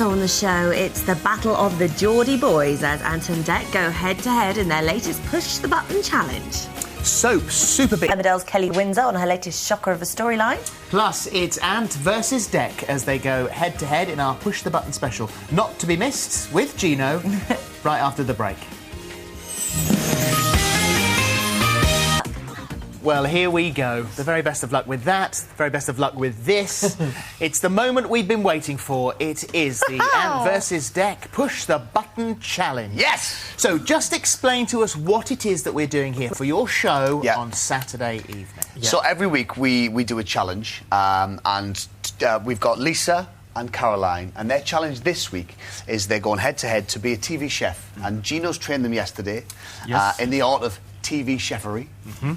Also on the show, it's the battle of the Geordie boys as Ant and Dec go head-to-head in their latest Push the Button challenge. Soap, super big. Emmerdale's Kelly Windsor on her latest shocker of a storyline. Plus, it's Ant versus Dec as they go head-to-head in our Push the Button special. Not to be missed with Gino right after the break. Well, here we go. The very best of luck with that. The very best of luck with this. It's the moment we've been waiting for. It is the Ant versus Dec Push the Button challenge. Yes! So just explain to us what it is that we're doing here for your show on Saturday evening. Yeah. So every week we do a challenge, and we've got Lisa and Caroline, and their challenge this week is they're going head-to-head to be a TV chef. And Gino's trained them yesterday in the art of TV chefery.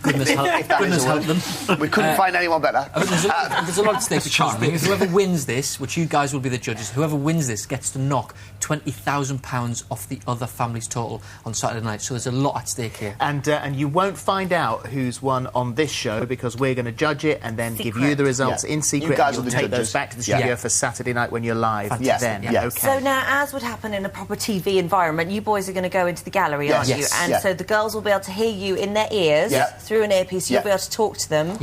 Goodness help them. We couldn't find anyone better. There's a lot at stake for charming. Whoever wins this, which you guys will be the judges, whoever wins this gets to knock £20,000 off the other family's total on Saturday night. So there's a lot at stake here. And you won't find out who's won on this show because we're going to judge it and then give you the results in secret. You guys will will take judges. those back to the studio for Saturday night when you're live. Then. Okay. So now, as would happen in a proper TV environment, you boys are going to go into the gallery, aren't you? And so the girls will be able to hear you in their ears through an earpiece. You'll be able to talk to them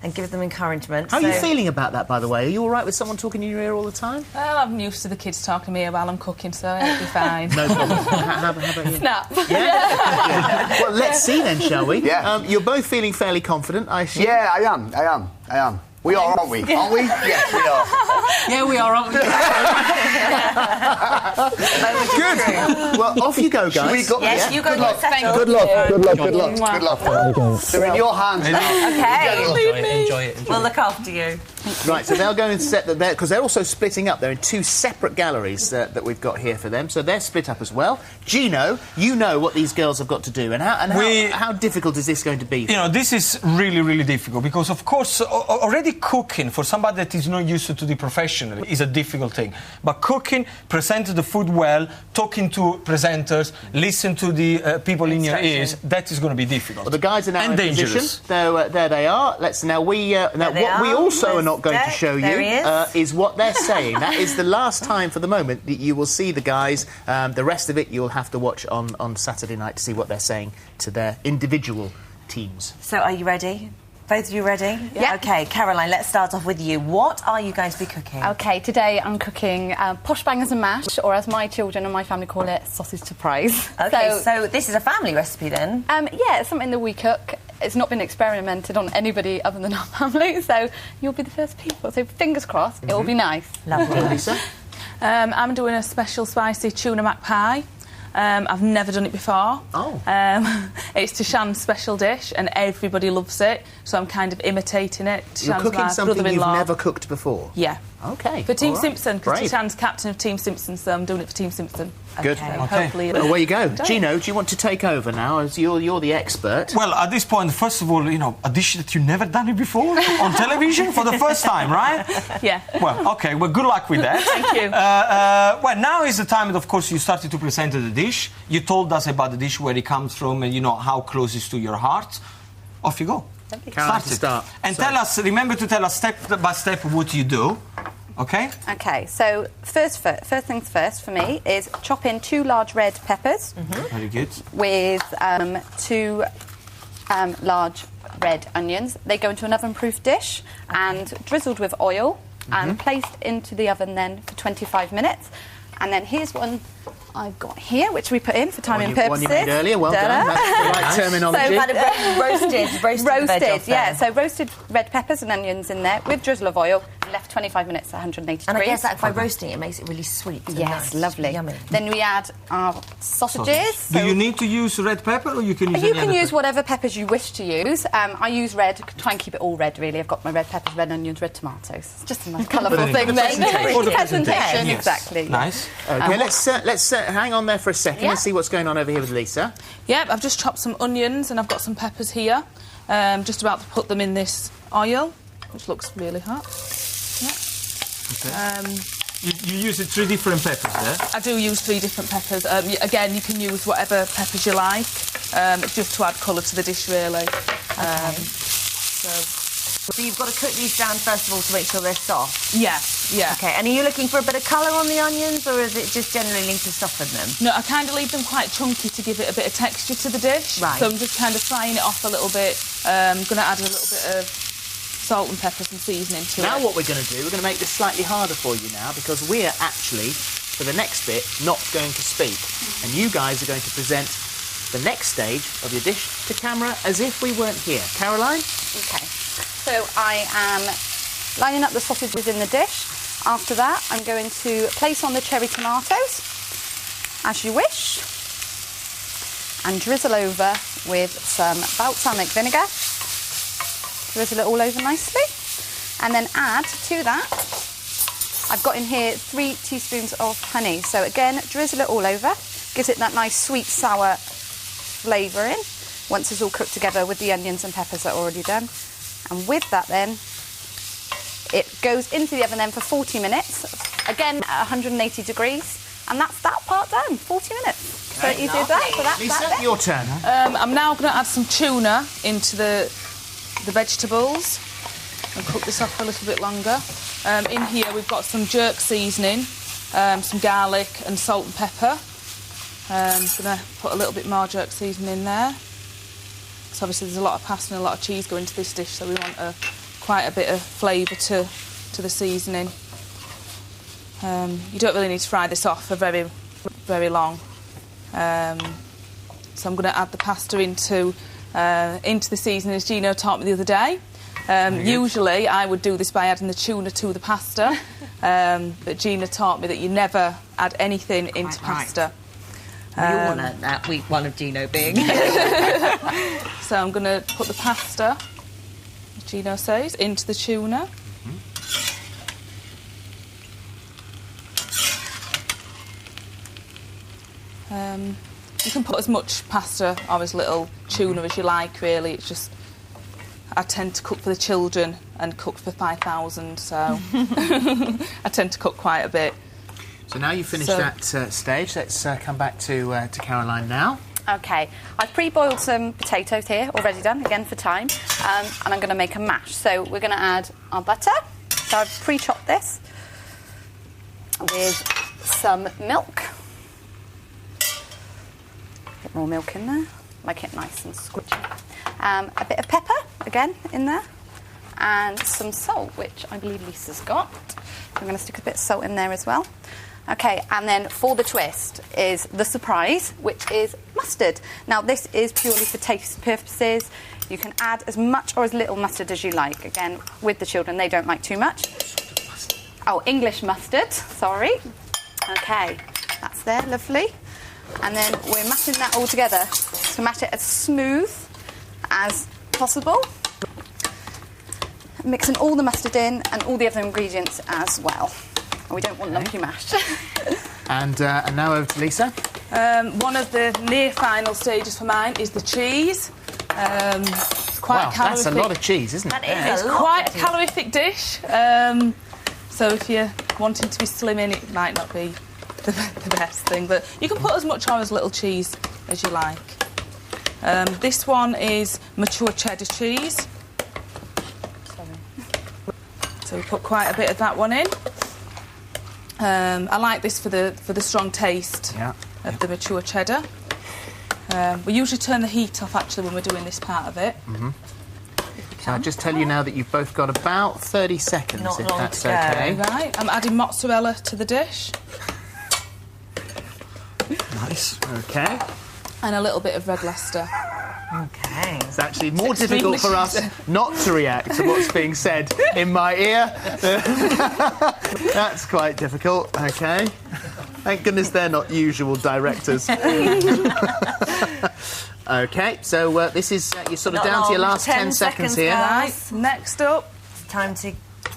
and give them encouragement. How are you feeling about that, by the way? Are you all right with someone talking in your ear all the time? Well, I'm used to the kids talking to me while I'm cooking, so it'll be fine. No problem. How about you? Snap. Yeah? Well, let's see then, shall we? Yeah. You're both feeling fairly confident, I assume? Yeah, I am. We are, aren't we? Aren't we? Yes, we are. Yeah, we are, aren't we? Good. Well, off you go, guys. We got Yes, you go and get settled. Good luck. Good luck. They're in your hands now. Okay. Enjoy it. We'll look after you. Right, so they'll go and set them there, because they're also splitting up. They're in two separate galleries that we've got here for them, so they're split up as well. Gino, you know what these girls have got to do, and how difficult is this going to be? You know, this is really, really difficult, because, of course, already cooking, for somebody that is not used to do it professionally, is a difficult thing. But cooking, presenting the food well, talking to presenters, listen to the people in your ears, that is going to be difficult. Well, the guys are now in dangerous. position. There they are. What we also are not going to show you is what they're saying. That is the last time for the moment that you will see the guys. The rest of it you'll have to watch on Saturday night to see what they're saying to their individual teams. So are you ready? Both of you ready? Yeah. OK, Caroline, let's start off with you. What are you going to be cooking? OK, today I'm cooking posh bangers and mash, or as my children and my family call it, sausage surprise. OK, so this is a family recipe then? Yeah, it's something that we cook. It's not been experimented on anybody other than our family, so you'll be the first people. So fingers crossed, it will be nice. Lovely. Lisa? I'm doing a special spicy tuna mac pie. I've never done it before. Oh. It's Tishan's special dish, and everybody loves it, so I'm kind of imitating it. You're cooking something you've never cooked before? Yeah. OK. For Team Simpson, because Great. Tishan's captain of Team Simpson, so I'm doing it for Team Simpson. Good. So hopefully... Well, away you go. Gino, do you want to take over now, as you're the expert? Well, at this point, first of all, you know, a dish that you've never done it before on television for the first time, right? Yeah. Well, OK, well, good luck with that. Thank you. Well, now is the time that, of course, you started to present the dish. You told us about the dish, where it comes from, and, you know, how close it is to your heart. Off you go. Caroline, start. And remember to tell us step by step what you do. OK? OK, so first things first for me is chop in 2 large red peppers. Very good. With 2 large red onions. They go into an oven-proof dish and drizzled with oil and placed into the oven then for 25 minutes. And then here's one I've got here, which we put in for timing purposes. One you made earlier, well done. That's the right terminology. So kind of roasted, yeah. So roasted red peppers and onions in there with drizzle of oil, left 25 minutes at 180 degrees. And I guess that by roasting it makes it really sweet. And yes, nice. lovely. Yummy. Then we add our sausages. So do you need to use red pepper, or you can use You can use whatever peppers you wish to use. I use red, try and keep it all red, really. I've got my red peppers, red onions, red tomatoes. It's just a nice colourful thing then. For the presentation, yes. exactly. Nice. OK, let's hang on there for a second and see what's going on over here with Lisa. Yep, I've just chopped some onions and I've got some peppers here. Just about to put them in this oil, which looks really hot. Yeah. Okay. You use 3 different peppers there? I do use 3 different peppers. Again, you can use whatever peppers you like, just to add colour to the dish, really. So So you've got to cook these down first of all to make sure they're soft? Yeah, yeah. OK, and are you looking for a bit of colour on the onions, or is it just generally need to soften them? No, I kind of leave them quite chunky to give it a bit of texture to the dish. Right. So I'm just kind of frying it off a little bit. I'm going to add a little bit of salt and pepper and seasoning to it. Now what we're going to do, we're going to make this slightly harder for you now, because we're actually, for the next bit, not going to speak. And you guys are going to present the next stage of your dish to camera as if we weren't here. Caroline? OK. So I am lining up the sausages in the dish. After that, I'm going to place on the cherry tomatoes, as you wish, and drizzle over with some balsamic vinegar. Drizzle it all over nicely. And then add to that, I've got in here 3 teaspoons of honey. So again, drizzle it all over. Gives it that nice sweet, sour flavour in, once it's all cooked together with the onions and peppers that are already done. And with that then, it goes into the oven then for 40 minutes, again at 180 degrees, and that's that part done, 40 minutes. Okay, so you did that, so that's Lisa, that your turn. I'm now going to add some tuna into the vegetables and cook this off for a little bit longer. In here we've got some jerk seasoning, some garlic and salt and pepper. I'm going to put a little bit more jerk seasoning in there. So obviously there's a lot of pasta and a lot of cheese going into this dish, so we want quite a bit of flavour to the seasoning. You don't really need to fry this off for very, very long. So I'm going to add the pasta into the seasoning as Gino taught me the other day. Usually I would do this by adding the tuna to the pasta, but Gino taught me that you never add anything into pasta. You want that week one of Gino being. So I'm going to put the pasta, as Gino says, into the tuna. You can put as much pasta or as little tuna as you like, really. It's just, I tend to cook for the children and cook for 5,000, so I tend to cook quite a bit. So now you've finished that stage, let's come back to Caroline now. OK, I've pre-boiled some potatoes here, already done, again for time, and I'm going to make a mash. So we're going to add our butter. So I've pre-chopped this with some milk. A bit more milk in there, make it nice and squishy. A bit of pepper, again, in there, and some salt, which I believe Lisa's got. I'm going to stick a bit of salt in there as well. OK, and then for the twist is the surprise, which is mustard. Now, this is purely for taste purposes. You can add as much or as little mustard as you like. Again, with the children, they don't like too much. Oh, English mustard, sorry. OK, that's there, lovely. And then we're mashing that all together to mash it as smooth as possible. Mixing all the mustard in and all the other ingredients as well. We don't want lumpy mash. And now over to Lisa. One of the near final stages for mine is the cheese. It's quite calorific. That's a lot of cheese, isn't it? It's quite a calorific dish. So if you're wanting to be slim in, it might not be the best thing. But you can put as much or as little cheese as you like. This one is mature cheddar cheese. So we put quite a bit of that one in. I like this for the strong taste of the mature cheddar. We usually turn the heat off, actually, when we're doing this part of it. So I'll just tell you now that you've both got about 30 seconds, if that's OK. Right, I'm adding mozzarella to the dish. Nice. OK. And a little bit of red Leicester. OK. It's actually more difficult for us not to react to what's being said in my ear. That's quite difficult. OK. Thank goodness they're not usual directors. OK, so this is... you're sort of down to your last 10 seconds here. Right, next up... It's time to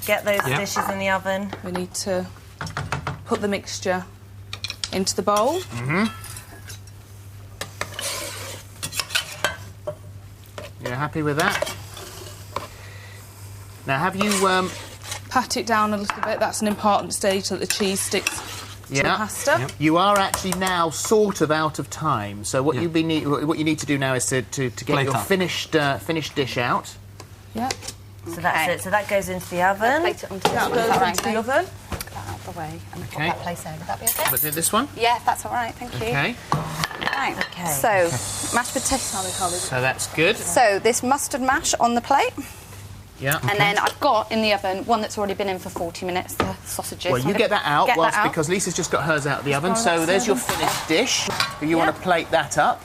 get those dishes in the oven. We need to put the mixture into the bowl. You're happy with that? Now, have you... pat it down a little bit. That's an important stage so that the cheese sticks to the pasta. Yep. You are actually now sort of out of time. So what you need to do now is to get your finished dish out. Yeah. So that's it. So that goes into the oven. That goes into the oven. Put that out of the way and put that place there. Would that be okay? But this one? Yeah, that's all right. Thank you. Okay. Right. Okay. So, mashed potatoes. So that's good. So this mustard mash on the plate. Yeah. And then I've got in the oven one that's already been in for 40 minutes, the sausages. Well, you get that out because Lisa's just got hers out of the oven. So there's your finished dish. You want to plate that up.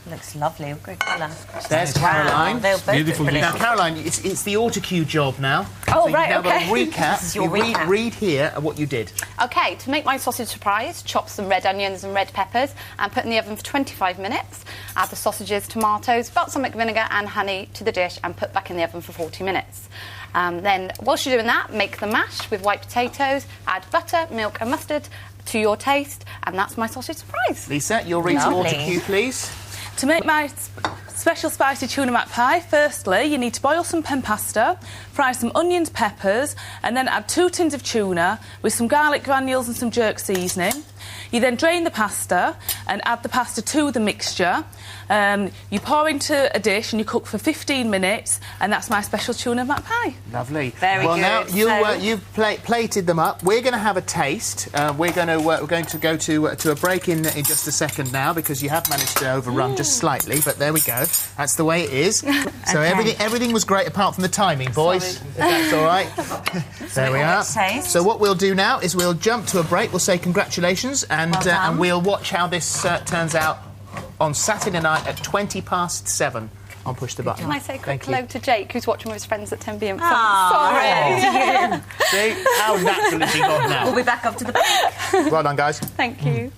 Looks lovely, great colour. There's Caroline. Wow, beautiful. Now, Caroline, it's the autocue job now. Oh, so right, now okay. Recap. This is your recap. Read here what you did. Okay, to make my sausage surprise, chop some red onions and red peppers and put in the oven for 25 minutes. Add the sausages, tomatoes, balsamic vinegar and honey to the dish and put back in the oven for 40 minutes. Then, whilst you're doing that, make the mash with white potatoes, add butter, milk and mustard to your taste, and that's my sausage surprise. Lisa, you'll read some autocue, please. To make my special spicy tuna mac pie, firstly, you need to boil some pen pasta, fry some onions, peppers, and then add 2 tins of tuna with some garlic granules and some jerk seasoning. You then drain the pasta and add the pasta to the mixture. You pour into a dish and you cook for 15 minutes, and that's my special tuna mac pie. Lovely. Very good. Well, now you've plated them up. We're going to have a taste. We're going to go to a break in just a second now because you have managed to overrun just slightly. But there we go. That's the way it is. So everything was great apart from the timing, boys. If that's all right. There we are. So what we'll do now is we'll jump to a break. We'll say congratulations and we'll watch how this turns out on Saturday night at 7:20 on Push the Button. Can I say a quick hello to Jake, who's watching with his friends at 10 p.m. Sorry. See, how natural has he got now? We'll be back up to the break. Well done, guys. Thank you.